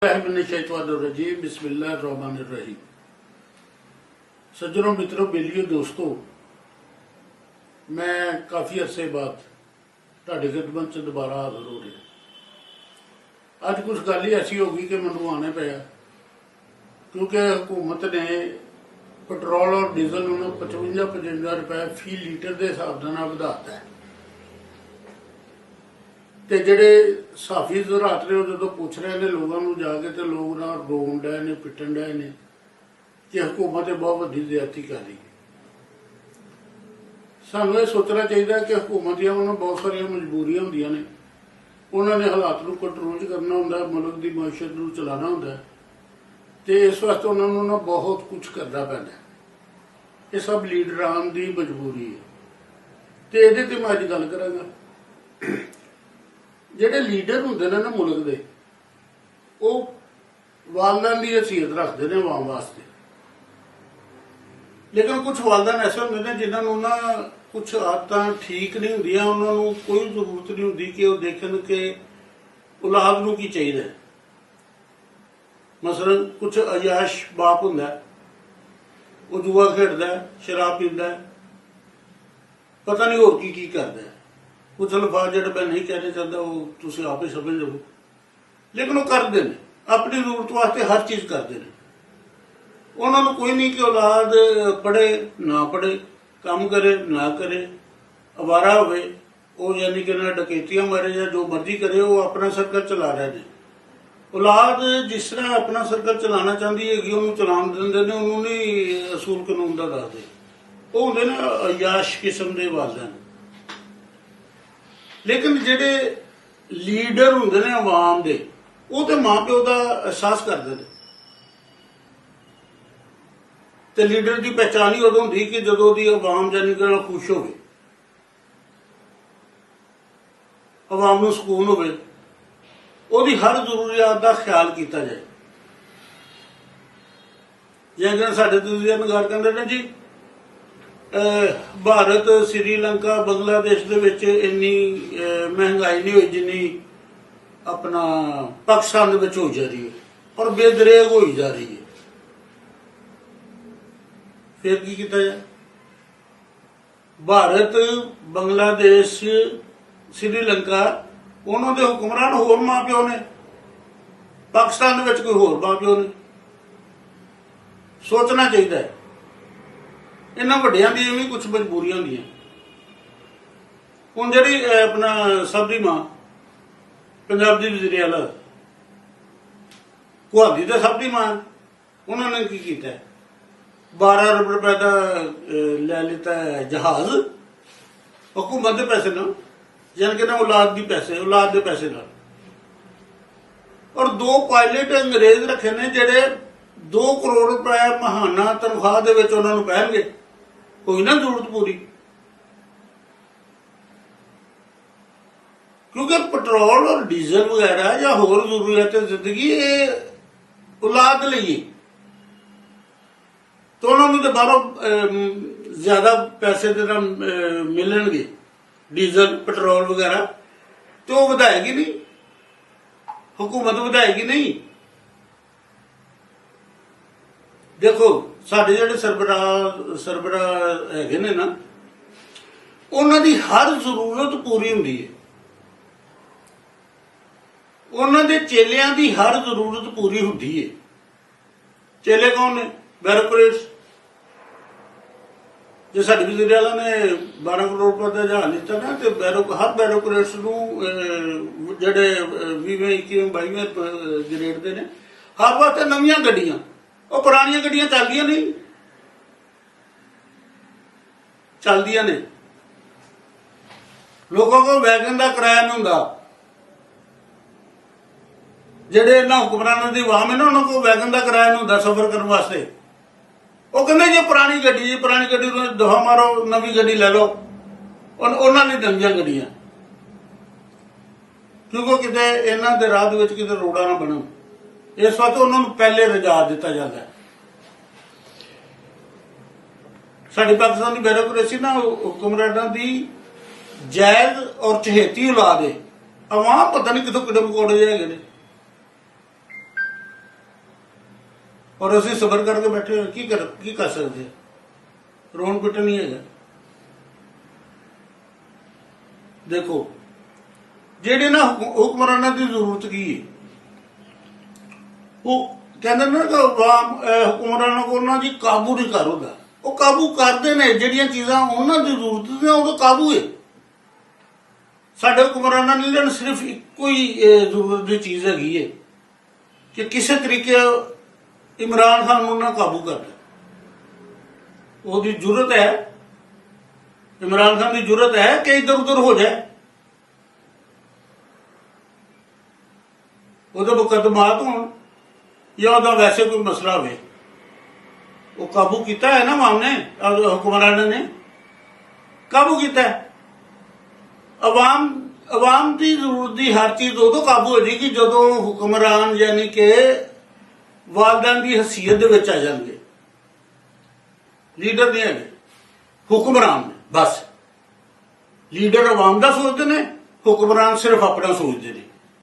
बिस्मिल्लाहिर्रहमानिर्रहीम। सज्जनों, मित्रों, बेलियो, दोस्तों, मैं काफ़ी अरसे बाद ਤੁਹਾਡੀ खिदमत च दोबारा हाजिर हो रहा। अज कुछ गल ही ऐसी हो गई कि मैं आने पाया, क्योंकि हुकूमत ने पेट्रोल और डीजल में 55-55 रुपए फी लीटर के हिसाब से बढ़ाता है। तो ਜਿਹੜੇ ਸਾਫੀ ਜ਼ਰਾਤ ਨੇ ਉਹ ਜਦੋਂ ਪੁੱਛ ਰਹੇ ਨੇ ਲੋਕਾਂ ਨੂੰ ਜਾ ਕੇ, ਤੇ ਲੋਕ ਨਾ ਰੋਣ ਡਏ ਨੇ, ਪਿੱਟਣ ਡਏ ਨੇ ਕਿ ਹਕੂਮਤ ਬਹੁਤ ਵੱਡੀ ਜ਼ਿਆਦਤੀ ਕਰ ਰਹੀ ਹੈ। ਸਾਨੂੰ ਇਹ ਸੋਚਣਾ ਚਾਹੀਦਾ ਕਿ ਹਕੂਮਤ ਦੀਆਂ ਉਹਨਾਂ ਬਹੁਤ ਸਾਰੀਆਂ ਮਜਬੂਰੀਆਂ ਹੁੰਦੀਆਂ ਨੇ, ਉਹਨਾਂ ਨੇ ਹਾਲਾਤ ਨੂੰ ਕੰਟਰੋਲ ਕਰਨਾ ਹੁੰਦਾ, ਮੁਲਕ ਦੀ ਮਾਇਸ਼ਤ ਨੂੰ ਚਲਾਉਣਾ ਹੁੰਦਾ, ਤੇ ਇਸ ਵਾਸਤੇ ਉਹਨਾਂ ਨੂੰ ਨਾ ਬਹੁਤ ਕੁਝ ਕਰਨਾ ਪੈਂਦਾ। ਇਹ ਸਭ ਲੀਡਰਾਂ ਦੀ ਮਜਬੂਰੀ ਹੈ, ਤੇ ਇਹਦੇ ਤੇ ਮੈਂ ਅੱਜ ਗੱਲ ਕਰਾਂਗਾ। ਜਿਹੜੇ ਲੀਡਰ ਹੁੰਦੇ ਨੇ ਨਾ ਮੁਲਕ ਦੇ, ਉਹ ਵਾਲਦਾਨ ਦੀ ਹਸੀਅਤ ਰੱਖਦੇ ਨੇ ਆਵਾਮ ਵਾਸਤੇ, ਲੇਕਿਨ ਕੁਝ ਵਾਲਦਾਨ ਐਸੇ ਹੁੰਦੇ ਨੇ ਜਿਨ੍ਹਾਂ ਨੂੰ ਨਾ ਕੁਝ ਆਦਤਾਂ ਠੀਕ ਨਹੀਂ ਹੁੰਦੀਆਂ, ਉਹਨਾਂ ਨੂੰ ਕੋਈ ਜ਼ਰੂਰਤ ਨਹੀਂ ਹੁੰਦੀ ਕਿ ਉਹ ਦੇਖਣ ਕਿ ਔਲਾਦ ਨੂੰ ਕੀ ਚਾਹੀਦਾ। ਮਸਲਨ ਕੁਝ ਅਯਾਸ਼ ਬਾਪ ਹੁੰਦਾ, ਉਹ ਜੂਆ ਖੇਡਦਾ, ਸ਼ਰਾਬ ਪੀਂਦਾ, ਪਤਾ ਨਹੀਂ ਹੋਰ ਕੀ ਕੀ ਕਰਦਾ। कुछ अल्फाज जो मैं नहीं कहना चाहता वो तुम आप ही समझ लो, लेकिन वो करते हैं अपनी जरूरत वास्ते, हर चीज़ करते हैं। उन्होंने कोई नहीं कि औलाद पढ़े ना पढ़े, काम करे ना करे, अवारा होवे, वो यानी कि ना डकैतियां मारे या जो मर्जी करे, वो अपना सर्कल चला रहे हैं। औलाद जिस तरह अपना सर्कल चलाना चाहती है उन्होंने चलान देंगे ने, उन्होंने असूल कानून का दसते। वो होंगे ना अयाश किस्म के वालदैन। लेकिन जेडे लीडर होंगे ने आवाम दे, वो तो माँ प्यो का एहसास करते हैं। तो लीडर की पहचान ही उदों होंगी कि जदों दी आवाम जानी कि खुश होवे, आवाम नूं सुकून होवे, ओदी हर जरूरियात का ख्याल किया जाए। जिवें साडे दूसरे नगार कहंदे ने जी, भारत, श्रीलंका, बांग्लादेश दे विच इन्नी महंगाई नहीं हुई जिन्नी अपना पाकिस्तान दे विच होई जा रही है, और बेदरेग होई जा रही है। फिर की कीता जाए? भारत, बांग्लादेश, श्रीलंका, उन्हों दे हुक्मरान होर मां प्यो ने, पाकिस्तान दे विच कोई होर मां प्यो ने। सोचना चाहिए। इन्होंने वड्डियां दी भी कुछ मजबूरियां होंदियां। हुण जिहड़ी अपना सबदी मां पंजाब दी वज़ीर आला कुहादी ते सबदी मां, उन्होंने की कीता है? 12 अरब रुपए का लै लिता है जहाज हुकूमत के पैसे ना, यानी कि ना औलाद के पैसे ना, और 2 पायलट अंग्रेज रखे ने जिहड़े 2 करोड़ रुपए महाना तनख्वाह दे विच उन्हां नूं पैणगे। कोई ना जरूरत पूरी, क्योंकि पेट्रोल और डीजल वगैरह या होर जरूरत जिंदगी ये औलाद लई, तो उन्होंने तो बाहरों ज्यादा पैसे मिलणगे, डीजल पेट्रोल वगैरह, तो वो वधाएगी नहीं, हुकूमत वधाएगी नहीं। देखो साडे जिहड़े सरबराह हैगे ने ना, उन्हां दी हर जरूरत पूरी हुंदी है, उन्हां दे चेलियां दी हर जरूरत पूरी हुंदी है। चेले कौन ने? बैरोक्रेट्स। जो साडी वज़ीर आला ने 12 करोड़ रुपए का जहाज लिता ना, तो हर बैरोक्रेट्स नूं जिहड़े 20वें 21वें 22वें ग्रेड दे ने, हर वास्ते नवीं गड्डियां, और पुरानियां गड्डियां चलदियां नहीं, चलदियां ने। लोगों को वैगन का किराया नहीं हुंदा। जिहड़े इन्हां हुक्मरानां दी आवाम है ना, उन्हां को वैगन का किराया नहीं हुंदा सफर करने वास्ते। वो कहंदे जे पुरानी गड्डी नूं दफा मारो, नवीं गड्डी ले लो, उन्हां लई नवीं गड्डियां, क्योंकि किते इन्हां दे राह दे विच किते रोड़ा ना बनन, इस वास्ते उन्होंने पहले रजा दिता जाता है। साडी पाकिस्तानी ब्यूरोक्रेसी ना हुक्मरानां दी जायज और चहेती औलाद है। आवाम पता नहीं कितों किड़े मकोड़े जे हैगे ने। ਔਰ ਅਸੀਂ ਸਬਰ ਕਰਕੇ ਬੈਠੇ ਹਾਂ। ਕੀ ਕਰ ਸਕਦੇ ਹਾਂ? ਰੋਣ ਪਿੱਟਣ ਨਹੀਂ ਹੈਗਾ। ਦੇਖੋ ਜਿਹੜੇ ਨਾ ਹੁਕਮਰਾਨਾਂ ਦੀ ਜ਼ਰੂਰਤ ਕੀ ਹੈ, ਉਹ ਕਹਿੰਦੇ ਨਾ ਕਿ ਹੁਕਮਰਾਨਾਂ ਕੋਲ ਨਾ ਜੀ ਕਾਬੂ ਨਹੀਂ ਕਰ ਹੁੰਦਾ। ਉਹ ਕਾਬੂ ਕਰਦੇ ਨੇ, ਜਿਹੜੀਆਂ ਚੀਜ਼ਾਂ ਉਹਨਾਂ ਦੀ ਜ਼ਰੂਰਤ ਨੇ ਉਦੋਂ ਕਾਬੂ ਹੈ। ਸਾਡੇ ਹੁਕਮਰਾਨਾਂ ਨੇ ਸਿਰਫ ਇੱਕੋ ਹੀ ਜ਼ਰੂਰਤ ਦੀ ਚੀਜ਼ ਹੈਗੀ ਹੈ ਕਿ ਕਿਸੇ ਤਰੀਕੇ ਇਮਰਾਨ ਖਾਨ ਨੂੰ ਨਾ ਕਾਬੂ ਕਰ ਲੈ। ਉਹਦੀ ਜ਼ਰੂਰਤ ਹੈ, ਇਮਰਾਨ ਖਾਨ ਦੀ ਜ਼ਰੂਰਤ ਹੈ ਕਿ ਇੱਧਰ ਉੱਧਰ ਹੋ ਜਾਏ, ਉਹਦੇ ਮੁਕੱਦਮਾਤ ਹੋਣ ਜਾਂ ਉਹਦਾ ਵੈਸੇ ਕੋਈ ਮਸਲਾ ਹੋਵੇ। ਉਹ ਕਾਬੂ ਕੀਤਾ ਹੈ ਨਾ ਮਾਮ ਨੇ, ਹੁਕਮਰਾਨਾਂ ਨੇ ਕਾਬੂ ਕੀਤਾ ਹੈ। ਅਵਾਮ ਦੀ ਜ਼ਰੂਰਤ ਦੀ ਹਰ ਚੀਜ਼ ਉਦੋਂ ਕਾਬੂ ਹੋ ਜਾਏਗੀ ਜਦੋਂ ਹੁਕਮਰਾਨ ਯਾਨੀ ਕਿ ਵਾਲਦਾਨ ਦੀ ਹਸੀਅਤ ਦੇ ਵਿੱਚ ਆ ਜਾਣਗੇ। ਲੀਡਰ ਨਹੀਂ ਹੈਗੇ, ਹੁਕਮਰਾਨ ਨੇ। ਬਸ ਲੀਡਰ ਅਵਾਮ ਦਾ ਸੋਚਦੇ ਨੇ, ਹੁਕਮਰਾਨ ਸਿਰਫ ਆਪਣਾ ਸੋਚਦੇ ਨੇ।